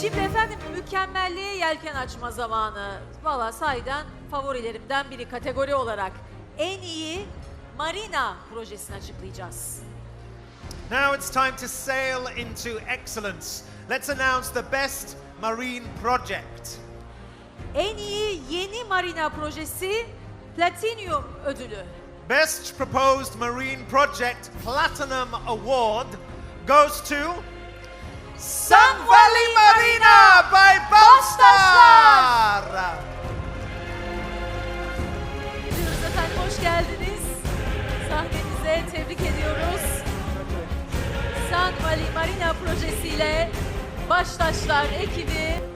Şimdi efendim mükemmelliğe yelken açma zamanı. Valla sahiden favorilerimden biri kategori olarak. En iyi marina projesini açıklayacağız. Now it's time to sail into excellence. Let's announce the best marine project. En iyi yeni marina projesi Platinum ödülü. Best proposed marine project Platinum Award goes to Valley Marina by Baştaşlar. Diyoruz efendim, hoş geldiniz. Sahnemize tebrik ediyoruz. Valley Marina projesiyle Baştaşlar ekibi